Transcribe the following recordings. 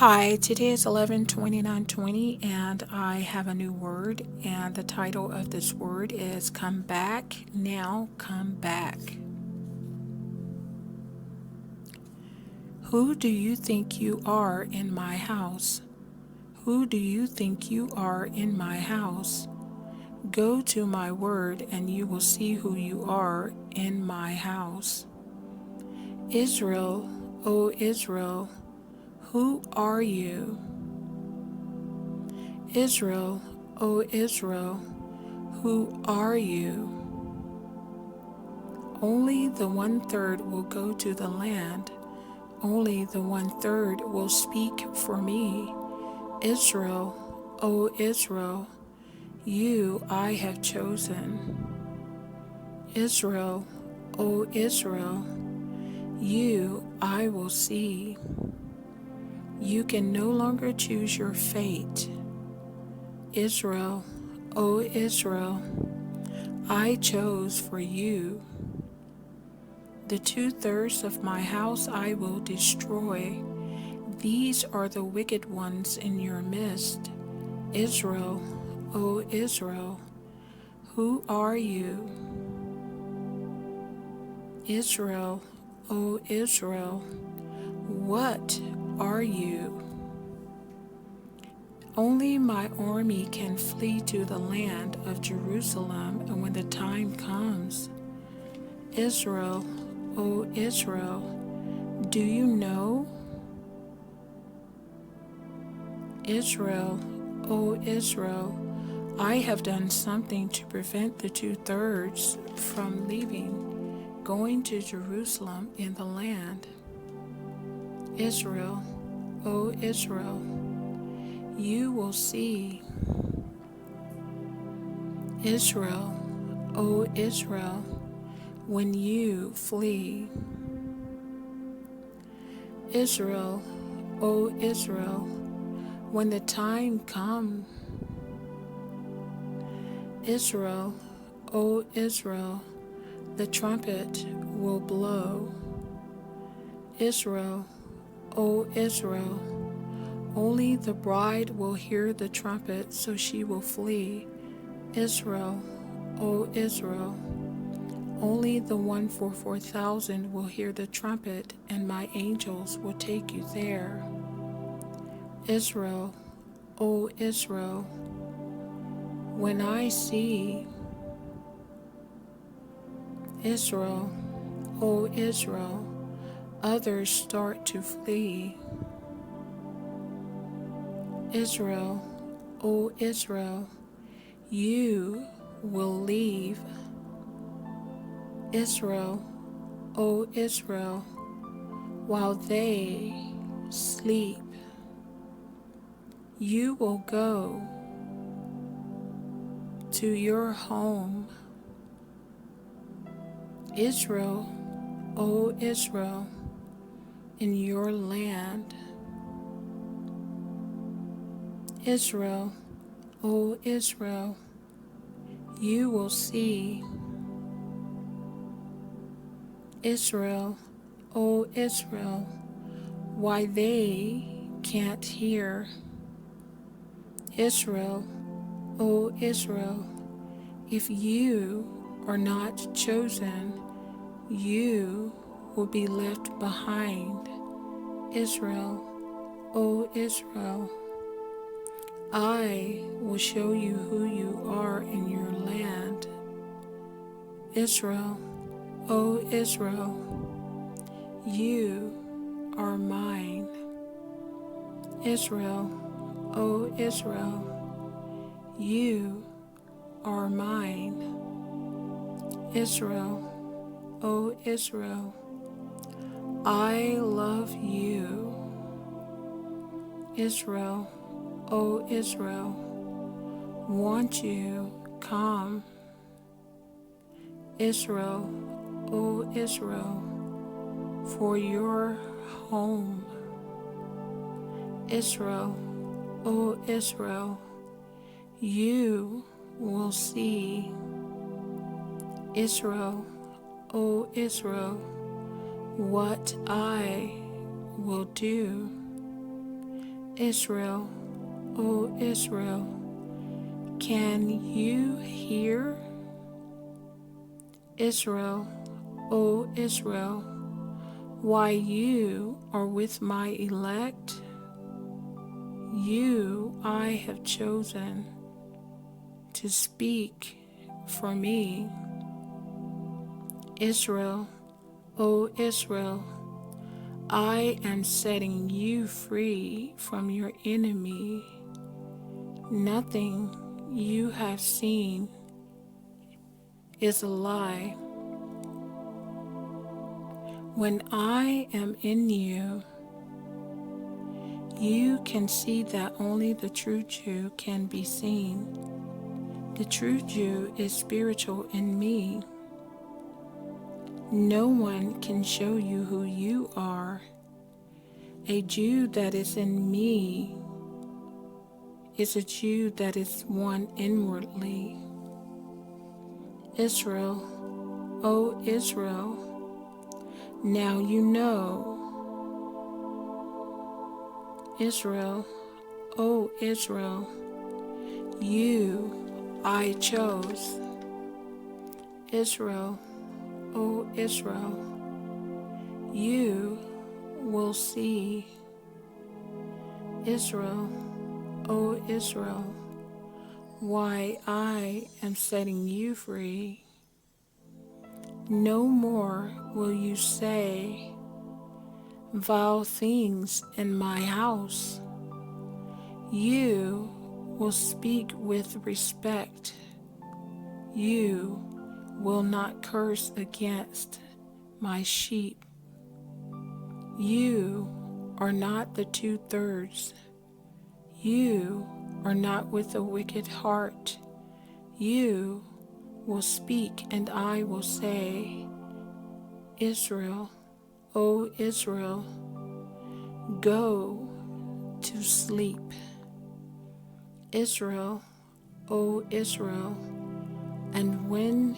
Hi, today is 11/29/20 and I have a new word, and the title of this word is Come Back, Now Come Back. Who do you think you are in my house? Who do you think you are in my house? Go to my word and you will see who you are in my house. Israel, O Israel, who are you? Israel, O Israel, who are you? Only the 1/3 will go to the land. Only the 1/3 will speak for me. Israel, O Israel, you I have chosen. Israel, O Israel, you I will see. You can no longer choose your fate. Israel, O Israel, I chose for you. The 2/3 of my house I will destroy. These are the wicked ones in your midst. Israel, O Israel, who are you? Israel, O Israel, what are you? Only my army can flee to the land of Jerusalem, and when the time comes. Israel, O Israel, do you know? Israel, O Israel, I have done something to prevent the 2/3 from leaving, going to Jerusalem in the land. Israel, O Israel, you will see. Israel, O Israel, when you flee. Israel, O Israel, when the time comes. Israel, O Israel, the trumpet will blow. Israel, O Israel, only the bride will hear the trumpet, so she will flee. Israel, O Israel, only the 1 for 4,000 will hear the trumpet, and my angels will take you there. Israel, O Israel, when I see. Israel, O Israel, others start to flee. Israel, O Israel, you will leave. Israel, O Israel, while they sleep. You will go to your home. Israel, O Israel, in your land. Israel, O Israel, you will see. Israel, O Israel, why they can't hear. Israel, O Israel, if you are not chosen, you will be left behind. Israel, O Israel, I will show you who you are in your land. Israel, O Israel, you are mine. Israel, O Israel, you are mine. Israel, O Israel, I love you. Israel, O Israel, won't you come? Israel, O Israel, for your home. Israel, O Israel, you will see. Israel, O Israel, what I will do. Israel, O Israel, can you hear? Israel, O Israel, why you are with my elect? You I have chosen to speak for me. Israel, O Israel, I am setting you free from your enemy. Nothing you have seen is a lie. When I am in you, you can see that only the true Jew can be seen. The true Jew is spiritual in me. No one can show you who you are. A Jew that is in me is a Jew that is one inwardly. Israel, O Israel, now you know. Israel, O Israel, you I chose. Israel, O Israel, you will see. Israel, O Israel, why I am setting you free. No more will you say vile things in my house. You will speak with respect. You will not curse against my sheep. You are not the 2/3. You are not with a wicked heart. You will speak and I will say, Israel, O Israel, go to sleep. Israel, O Israel, and when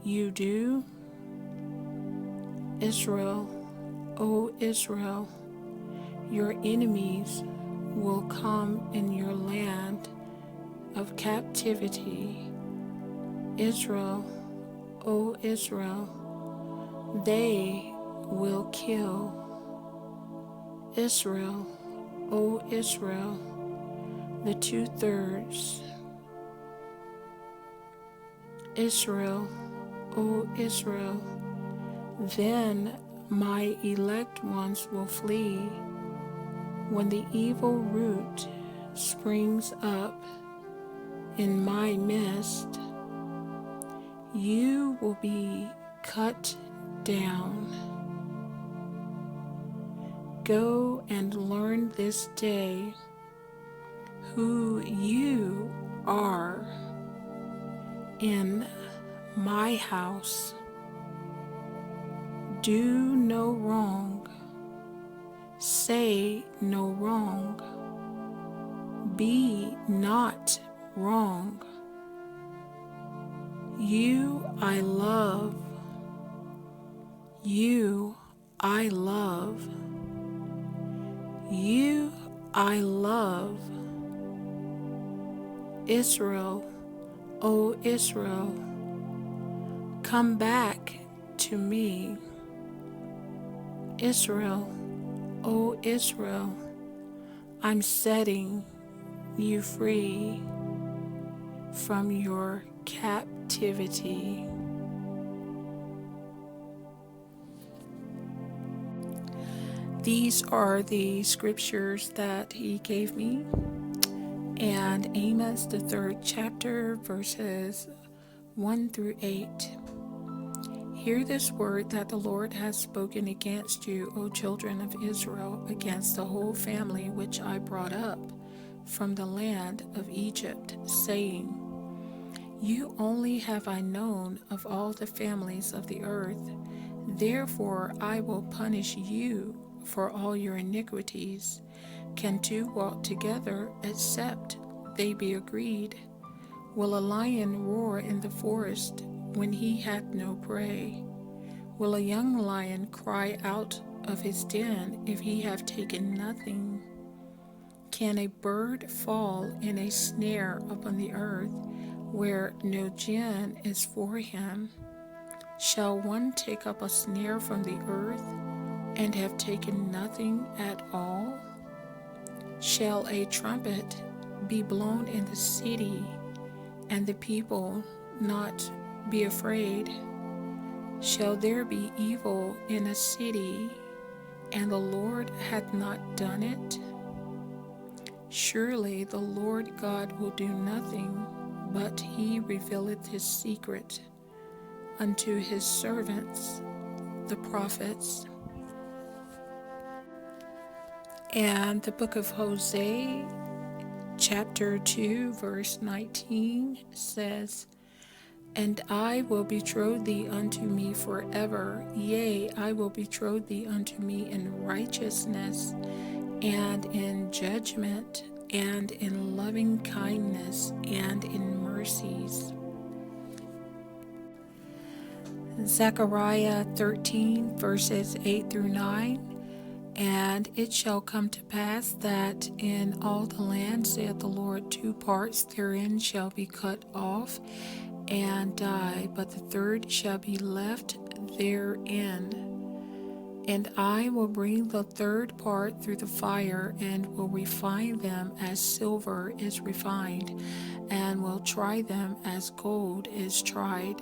you do, Israel, O Israel, your enemies will come in your land of captivity. Israel, O Israel, they will kill. Israel, O Israel, the 2/3. Israel, O Israel, then my elect ones will flee. When the evil root springs up in my midst, you will be cut down. Go and learn this day who you are in my house. Do no wrong. Say no wrong. Be not wrong. You I love. You I love. You I love. Israel, O Israel, come back to me. Israel, O Israel, I'm setting you free from your captivity. These are the scriptures that he gave me, and Amos, the 3rd chapter, verses 1-8. Hear this word that the Lord has spoken against you, O children of Israel, against the whole family which I brought up from the land of Egypt, saying, You only have I known of all the families of the earth. Therefore I will punish you for all your iniquities. Can two walk together except they be agreed? Will a lion roar in the forest when he hath no prey? Will a young lion cry out of his den if he have taken nothing? Can a bird fall in a snare upon the earth, where no gin is for him? Shall one take up a snare from the earth, and have taken nothing at all? Shall a trumpet be blown in the city, and the people not be afraid? Shall there be evil in a city, and the Lord hath not done it? Surely the Lord God will do nothing, but he revealeth his secret unto his servants, the prophets. And the book of Hosea, chapter 2, verse 19 says, And I will betroth thee unto me forever, yea, I will betroth thee unto me in righteousness, and in judgment, and in loving kindness, and in mercies. Zechariah 13, verses 8 through 9. And it shall come to pass that in all the land, saith the Lord, 2 parts therein shall be cut off and die, but the third shall be left therein. And I will bring the third part through the fire, and will refine them as silver is refined, and will try them as gold is tried.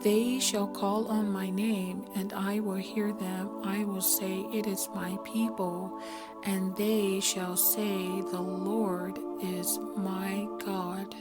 They shall call on my name, and I will hear them. I will say, It is my people. And they shall say, The Lord is my God.